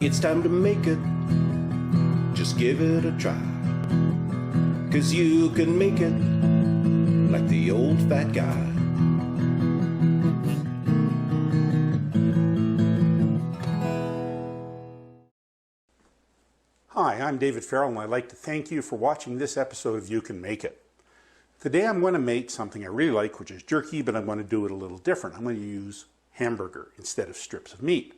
It's time to make it. Just give it a try. 'Cause you can make it like the old fat guy. Hi, I'm David Farrell, and I'd like to thank you for watching this episode of You Can Make It. Today I'm going to make something I really like, which is jerky, but I'm going to do it a little different. I'm going to use hamburger instead of strips of meat.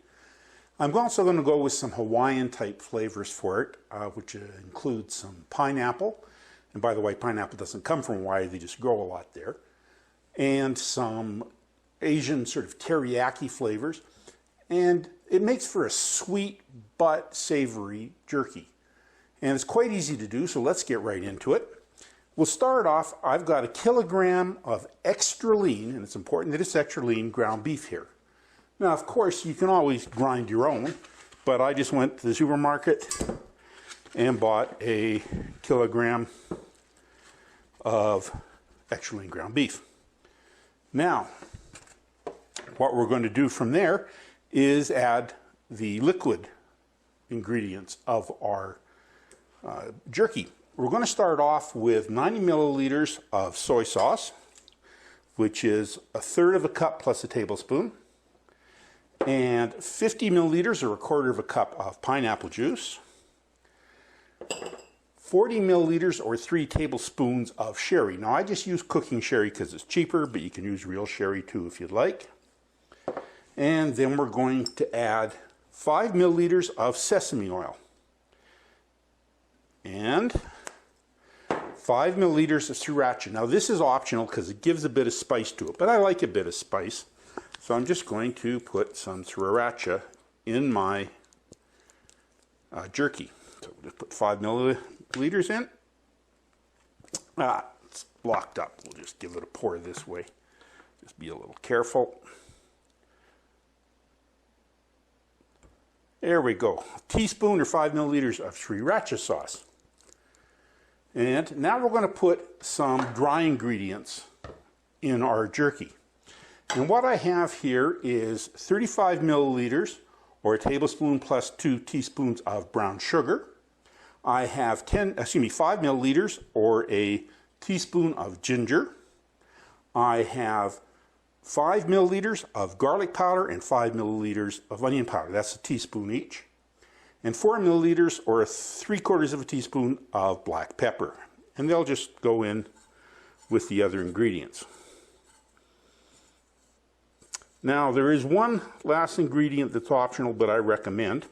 I'm also going to go with some Hawaiian type flavors for it, which includes some pineapple. And by the way, pineapple doesn't come from Hawaii, they just grow a lot there. And some Asian sort of teriyaki flavors. And it makes for a sweet but savory jerky. And it's quite easy to do, so let's get right into it. We'll start off, I've got 1 kilogram of extra lean, and it's important that it's extra lean, ground beef here. Now, of course, you can always grind your own, but I just went to the supermarket and bought 1 kilogram of extra lean ground beef. Now, what we're going to do from there is add the liquid ingredients of our jerky. We're going to start off with 90 milliliters of soy sauce, which is 1/3 cup plus a tablespoon, and 50 milliliters or 1/4 cup of pineapple juice, 40 milliliters or 3 tablespoons of sherry. Now I just use cooking sherry because it's cheaper, but you can use real sherry too if you'd like. And then we're going to add 5 milliliters of sesame oil and 5 milliliters of sriracha. Now this is optional because it gives a bit of spice to it, but I like a bit of spice. So I'm just going to put some sriracha in my jerky. So we'll just put 5 milliliters in. It's locked up. We'll just give it a pour this way. Just be a little careful. There we go. A teaspoon or 5 milliliters of sriracha sauce. And now we're going to put some dry ingredients in our jerky. And what I have here is 35 milliliters or a tablespoon plus 2 teaspoons of brown sugar. I have 5 milliliters or a teaspoon of ginger. I have 5 milliliters of garlic powder and 5 milliliters of onion powder. That's a teaspoon each. And 4 milliliters or 3/4 teaspoon of black pepper. And they'll just go in with the other ingredients. Now there is one last ingredient that's optional but I recommend,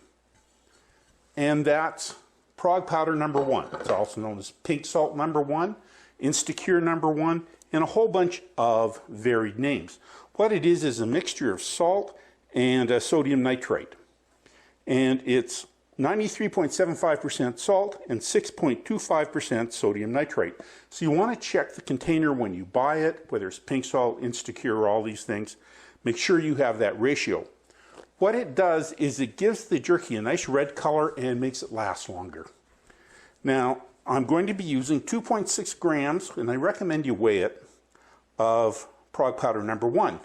and that's Prog Powder #1. It's also known as pink salt #1, Instacure #1, and a whole bunch of varied names. What it is a mixture of salt and sodium nitrate. And it's 93.75% salt and 6.25% sodium nitrate. So you want to check the container when you buy it, whether it's pink salt, Instacure, all these things. Make sure you have that ratio. What it does is it gives the jerky a nice red color and makes it last longer. Now, I'm going to be using 2.6 grams, and I recommend you weigh it, of Prog Powder #1.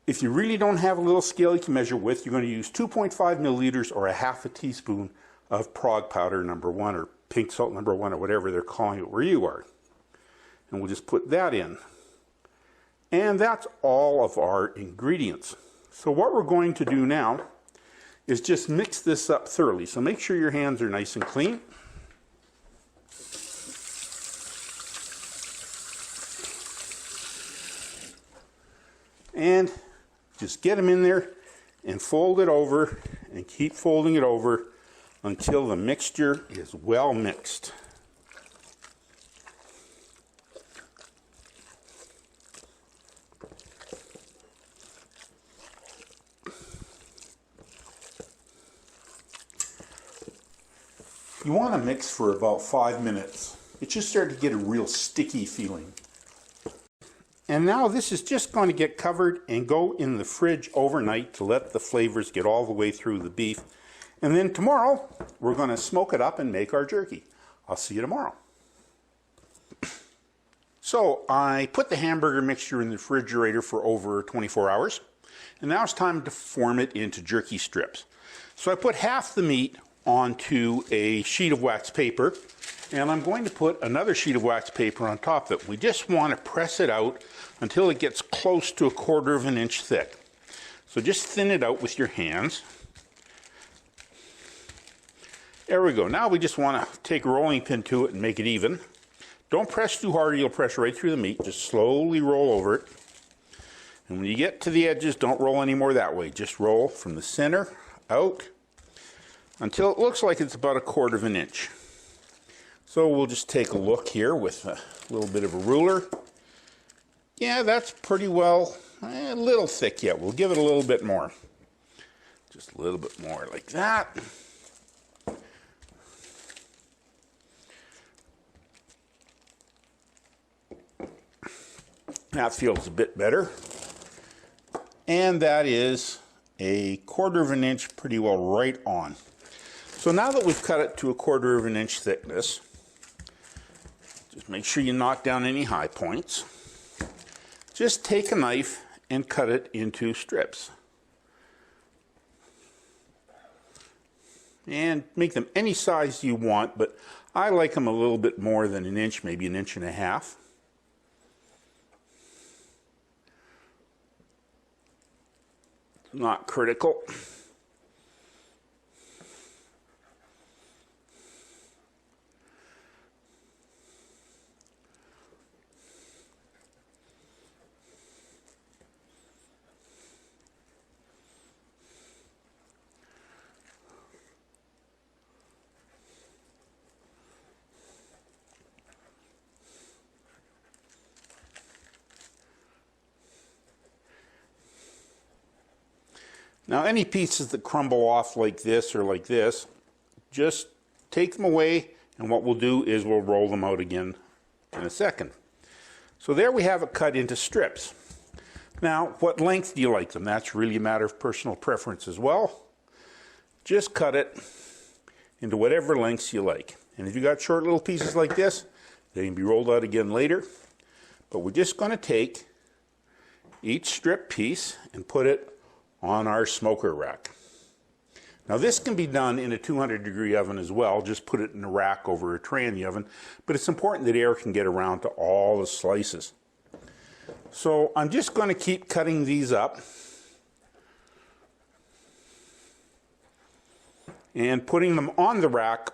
If you really don't have a little scale you can measure with, you're going to use 2.5 milliliters or 1/2 teaspoon of Prog Powder #1 or pink salt #1 or whatever they're calling it where you are. And we'll just put that in. And that's all of our ingredients. So what we're going to do now is just mix this up thoroughly. So make sure your hands are nice and clean. And just get them in there and fold it over and keep folding it over until the mixture is well mixed. You want to mix for about 5 minutes. It should start to get a real sticky feeling. And now this is just going to get covered and go in the fridge overnight to let the flavors get all the way through the beef. And then tomorrow, we're going to smoke it up and make our jerky. I'll see you tomorrow. So I put the hamburger mixture in the refrigerator for over 24 hours. And now it's time to form it into jerky strips. So I put half the meat onto a sheet of wax paper, and I'm going to put another sheet of wax paper on top of it. We just want to press it out until it gets close to 1/4 of an inch thick. So just thin it out with your hands. There we go. Now we just want to take a rolling pin to it and make it even. Don't press too hard or you'll press right through the meat. Just slowly roll over it. And when you get to the edges, don't roll any more that way. Just roll from the center out until it looks like it's about 1/4 of an inch. So we'll just take a look here with a little bit of a ruler. Yeah, that's pretty well, a little thick yet. We'll give it a little bit more. Just a little bit more like that. That feels a bit better. And that is 1/4 of an inch, pretty well right on. So now that we've cut it to 1/4 of an inch thickness, just make sure you knock down any high points. Just take a knife and cut it into strips. And make them any size you want, but I like them a little bit more than an inch, maybe 1.5 inches. Not critical. Now any pieces that crumble off like this or like this, just take them away, and what we'll do is we'll roll them out again in a second. So there we have it cut into strips. Now, what length do you like them? That's really a matter of personal preference as well. Just cut it into whatever lengths you like. And if you got short little pieces like this, they can be rolled out again later. But we're just going to take each strip piece and put it on our smoker rack. Now this can be done in a 200-degree oven as well. Just put it in a rack over a tray in the oven, but it's important that air can get around to all the slices. So I'm just going to keep cutting these up and putting them on the rack,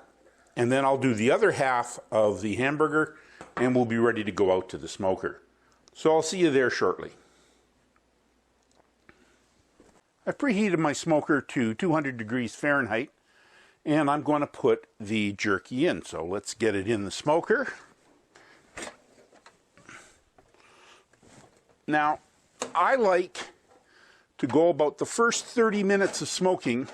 and then I'll do the other half of the hamburger and we'll be ready to go out to the smoker. So I'll see you there shortly. I've preheated my smoker to 200 degrees Fahrenheit, and I'm going to put the jerky in. So let's get it in the smoker. Now, I like to go about the first 30 minutes of smoking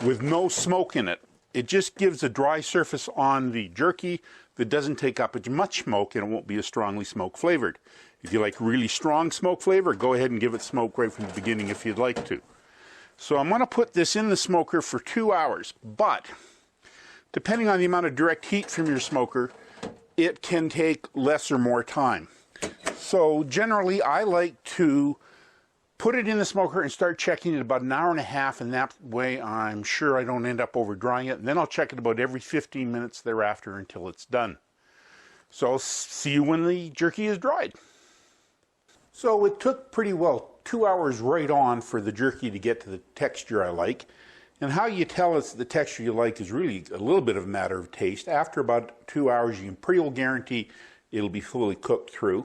with no smoke in it. It just gives a dry surface on the jerky that doesn't take up as much smoke, and it won't be as strongly smoke flavored. If you like really strong smoke flavor, go ahead and give it smoke right from the beginning if you'd like to. So I'm going to put this in the smoker for 2 hours, but depending on the amount of direct heat from your smoker, it can take less or more time. So generally I like to put it in the smoker and start checking it about 1.5 hours, and that way I'm sure I don't end up over drying it. And then I'll check it about every 15 minutes thereafter until it's done. So I'll see you when the jerky is dried. So it took pretty well 2 hours right on for the jerky to get to the texture I like. And how you tell it's the texture you like is really a little bit of a matter of taste. After about 2 hours, you can pretty well guarantee it'll be fully cooked through.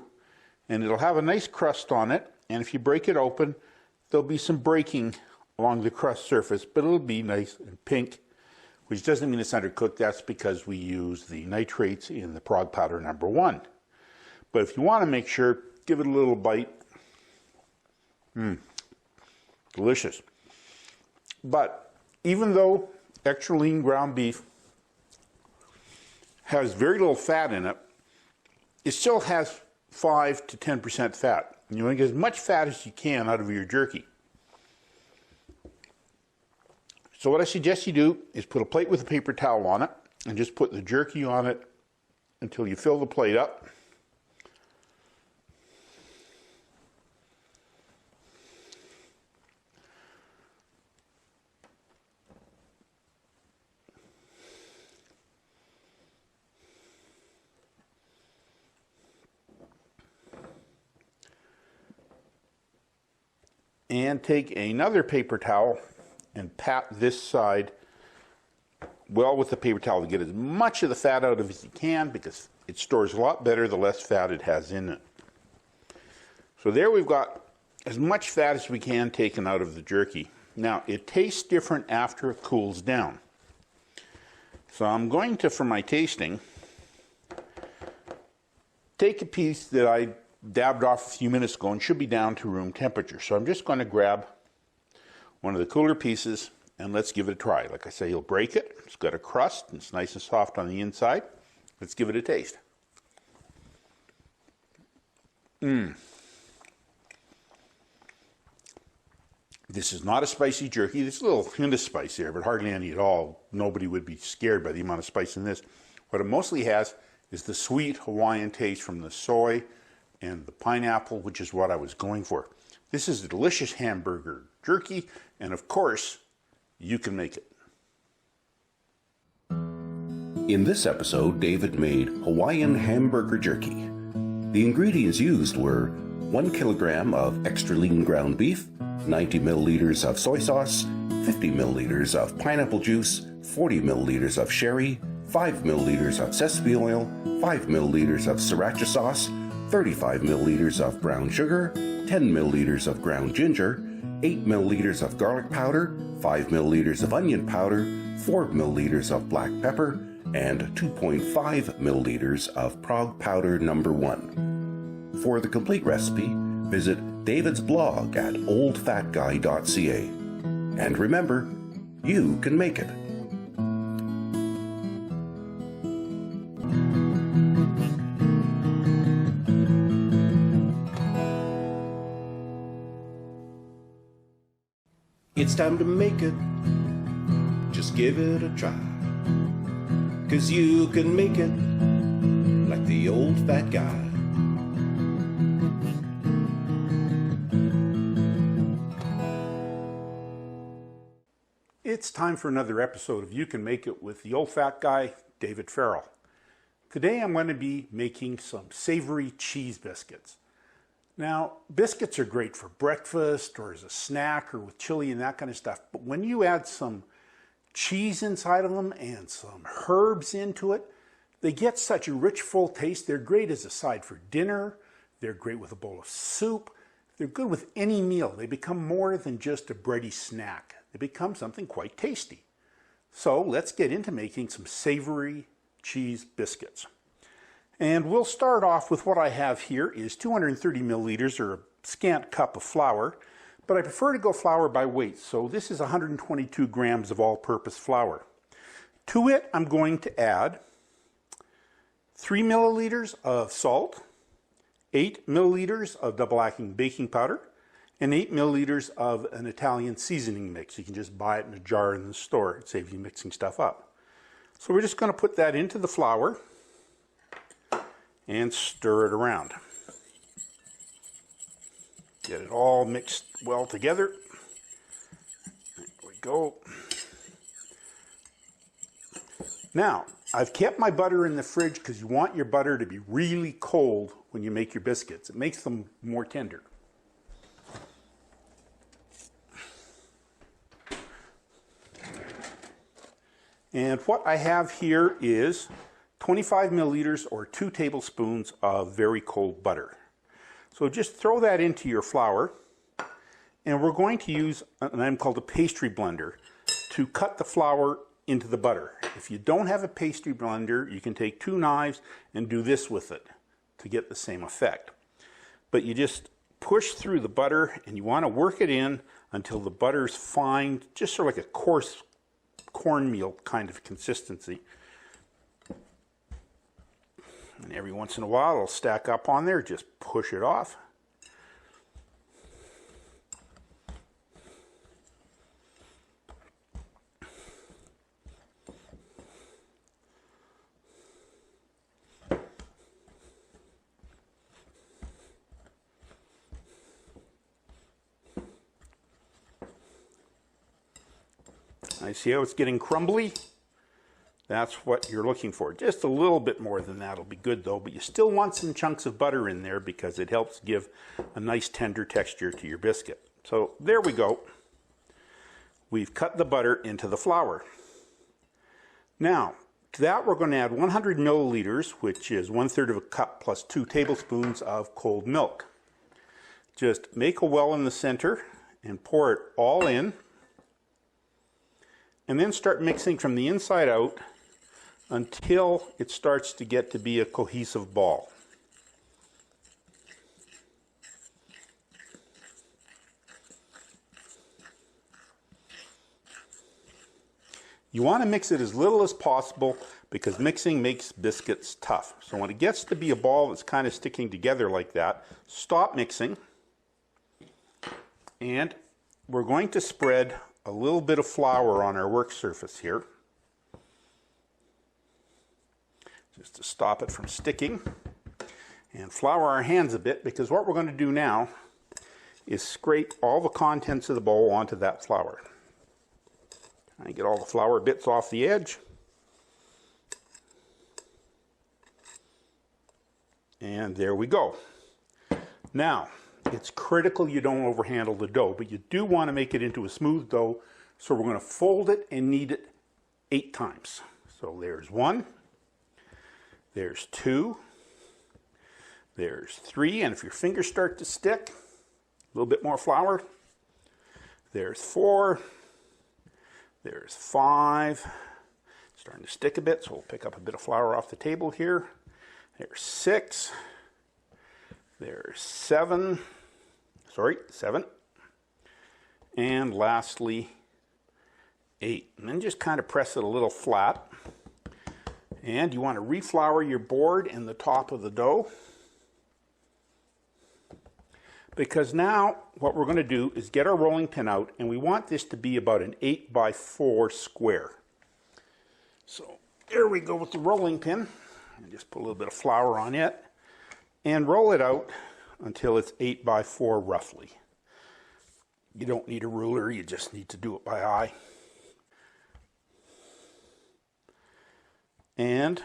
And it'll have a nice crust on it. And if you break it open, there'll be some breaking along the crust surface, but it'll be nice and pink, which doesn't mean it's undercooked. That's because we use the nitrates in the Prog Powder #1. But if you want to make sure, give it a little bite. Delicious. But even though extra lean ground beef has very little fat in it, it still has 5 to 10% fat. You want to get as much fat as you can out of your jerky. So what I suggest you do is put a plate with a paper towel on it and just put the jerky on it until you fill the plate up. and take another paper towel and pat this side well with the paper towel to get as much of the fat out of it as you can, because it stores a lot better the less fat it has in it. So there we've got as much fat as we can taken out of the jerky. Now, it tastes different after it cools down. So I'm going to, for my tasting, take a piece that I dabbed off a few minutes ago and should be down to room temperature. So I'm just going to grab one of the cooler pieces and let's give it a try. Like I say, you'll break it. It's got a crust and it's nice and soft on the inside. Let's give it a taste. This is not a spicy jerky. There's a little hint of spice there, but hardly any at all. Nobody would be scared by the amount of spice in this. What it mostly has is the sweet Hawaiian taste from the soy and the pineapple, which is what I was going for. This is a delicious hamburger jerky, and of course, you can make it. In this episode, David made Hawaiian Hamburger Jerky. The ingredients used were 1 kilogram of extra lean ground beef, 90 milliliters of soy sauce, 50 milliliters of pineapple juice, 40 milliliters of sherry, 5 milliliters of sesame oil, 5 milliliters of sriracha sauce, 35 milliliters of brown sugar, 10 milliliters of ground ginger, 8 milliliters of garlic powder, 5 milliliters of onion powder, 4 milliliters of black pepper, and 2.5 milliliters of Prog Powder No. 1. For the complete recipe, visit David's blog at oldfatguy.ca. And remember, you can make it. It's time to make it. Just give it a try. 'Cause you can make it like the old fat guy. It's time for another episode of You Can Make It with the old fat guy, David Farrell. Today I'm going to be making some savory cheese biscuits. Now, biscuits are great for breakfast or as a snack or with chili and that kind of stuff, but when you add some cheese inside of them and some herbs into it, they get such a rich, full taste. They're great as a side for dinner. They're great with a bowl of soup. They're good with any meal. They become more than just a bready snack. They become something quite tasty. So let's get into making some savory cheese biscuits. And we'll start off with what I have here is 230 milliliters or a scant cup of flour, but I prefer to go flour by weight. So this is 122 grams of all-purpose flour. To it, I'm going to add 3 milliliters of salt, 8 milliliters of double-acting baking powder, and 8 milliliters of an Italian seasoning mix. You can just buy it in a jar in the store. It saves you mixing stuff up. So we're just going to put that into the flour and stir it around. Get it all mixed well together. There we go. Now, I've kept my butter in the fridge because you want your butter to be really cold when you make your biscuits. It makes them more tender. And what I have here is 25 milliliters or 2 tablespoons of very cold butter. So just throw that into your flour, and we're going to use an item called a pastry blender to cut the flour into the butter. If you don't have a pastry blender, you can take 2 knives and do this with it to get the same effect. But you just push through the butter, and you want to work it in until the butter's fine, just sort of like a coarse cornmeal kind of consistency. And every once in a while it'll stack up on there, just push it off. I see how it's getting crumbly. That's what you're looking for. Just a little bit more than that will be good though, but you still want some chunks of butter in there because it helps give a nice tender texture to your biscuit. So there we go. We've cut the butter into the flour. Now, to that we're going to add 100 milliliters, which is 1/3 of a cup plus 2 tablespoons of cold milk. Just make a well in the center and pour it all in. And then start mixing from the inside out until it starts to get to be a cohesive ball. You want to mix it as little as possible because mixing makes biscuits tough. So when it gets to be a ball that's kind of sticking together like that, stop mixing. And we're going to spread a little bit of flour on our work surface here, just to stop it from sticking. And flour our hands a bit, because what we're going to do now is scrape all the contents of the bowl onto that flour. I get all the flour bits off the edge. And there we go. Now, it's critical you don't overhandle the dough, but you do want to make it into a smooth dough, so we're going to fold it and knead it 8 times. So there's 1, there's 2, there's 3, and if your fingers start to stick, a little bit more flour. There's 4, there's 5, starting to stick a bit, so we'll pick up a bit of flour off the table here. There's 6, there's 7, and lastly 8. And then just kind of press it a little flat. And you want to reflour your board and the top of the dough, because now what we're going to do is get our rolling pin out, and we want this to be about an 8x4 square. So there we go with the rolling pin, and just put a little bit of flour on it and roll it out until it's 8x4 roughly. You don't need a ruler, you just need to do it by eye. And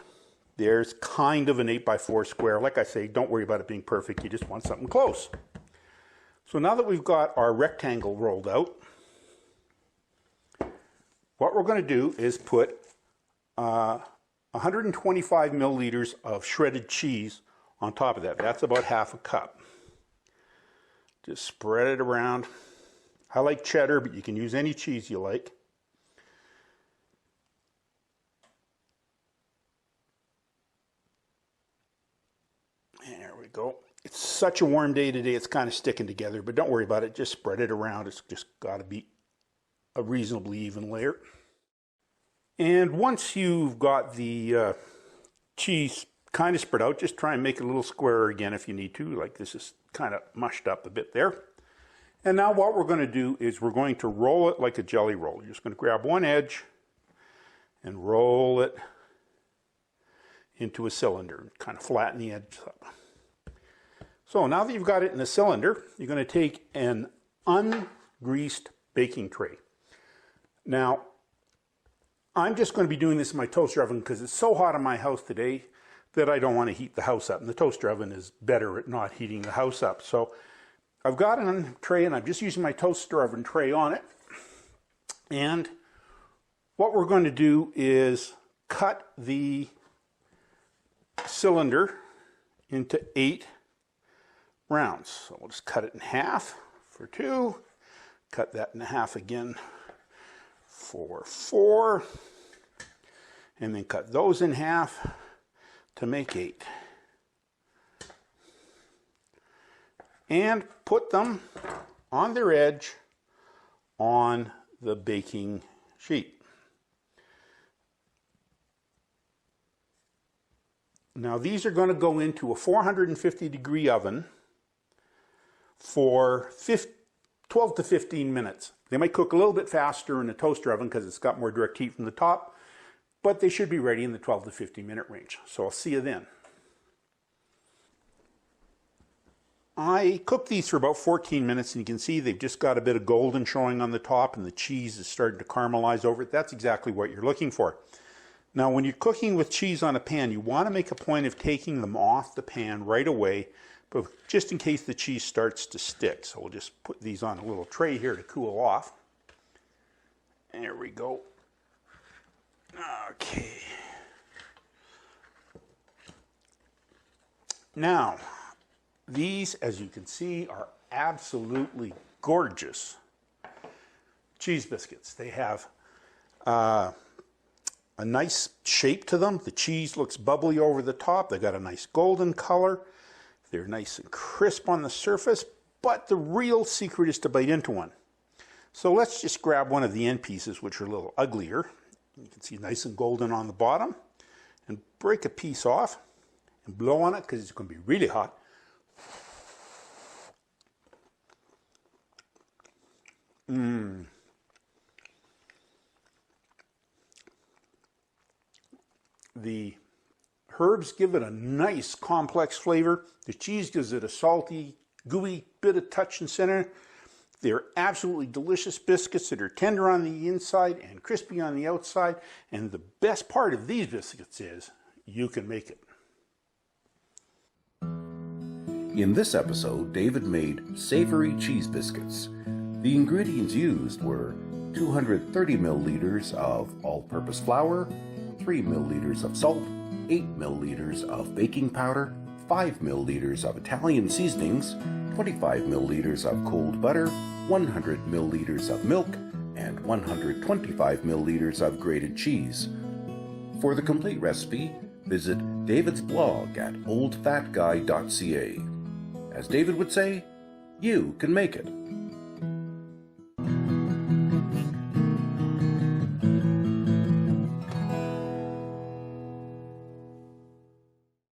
there's kind of an 8x4 square. Like I say, don't worry about it being perfect, you just want something close. So now that we've got our rectangle rolled out, what we're going to do is put 125 milliliters of shredded cheese on top of that. That's about half a cup. Just spread it around. I like cheddar, but you can use any cheese you like. There we go. It's such a warm day today, it's kind of sticking together, but don't worry about it. Just spread it around. It's just got to be a reasonably even layer. And once you've got the cheese kind of spread out, just try and make it a little squarer again if you need to. Like this is kind of mushed up a bit there. And now what we're going to do is we're going to roll it like a jelly roll. You're just going to grab one edge and roll it into a cylinder. Kind of flatten the edge up. So now that you've got it in a cylinder, you're going to take an ungreased baking tray. Now, I'm just going to be doing this in my toaster oven because it's so hot in my house today that I don't want to heat the house up. And the toaster oven is better at not heating the house up. So I've got it on a tray and I'm just using my toaster oven tray on it. And what we're going to do is cut the cylinder into 8 rounds. So we'll just cut it in half for 2, cut that in half again for 4, and then cut those in half to make 8. And put them on their edge on the baking sheet. Now these are going to go into a 450-degree oven for 12 to 15 minutes. They might cook a little bit faster in the toaster oven because it's got more direct heat from the top, but they should be ready in the 12 to 15 minute range. So I'll see you then. I cooked these for about 14 minutes and you can see they've just got a bit of golden showing on the top and the cheese is starting to caramelize over it. That's exactly what you're looking for. Now when you're cooking with cheese on a pan, you want to make a point of taking them off the pan right away but just in case the cheese starts to stick. So we'll just put these on a little tray here to cool off. There we go. Okay. Now, these, as you can see, are absolutely gorgeous cheese biscuits. They have a nice shape to them. The cheese looks bubbly over the top. They got a nice golden color. They're nice and crisp on the surface, but the real secret is to bite into one. So let's just grab one of the end pieces, which are a little uglier. You can see nice and golden on the bottom, and break a piece off and blow on it because it's going to be really hot. The herbs give it a nice complex flavor. The cheese gives it a salty, gooey bit of touch and center. They're absolutely delicious biscuits that are tender on the inside and crispy on the outside. And the best part of these biscuits is you can make it. In this episode, David made Savory Cheese Biscuits. The ingredients used were 230 milliliters of all-purpose flour, 3 milliliters of salt, 8 milliliters of baking powder, 5 milliliters of Italian seasonings, 25 milliliters of cold butter, 100 milliliters of milk, and 125 milliliters of grated cheese. For the complete recipe, visit David's blog at oldfatguy.ca. As David would say, you can make it.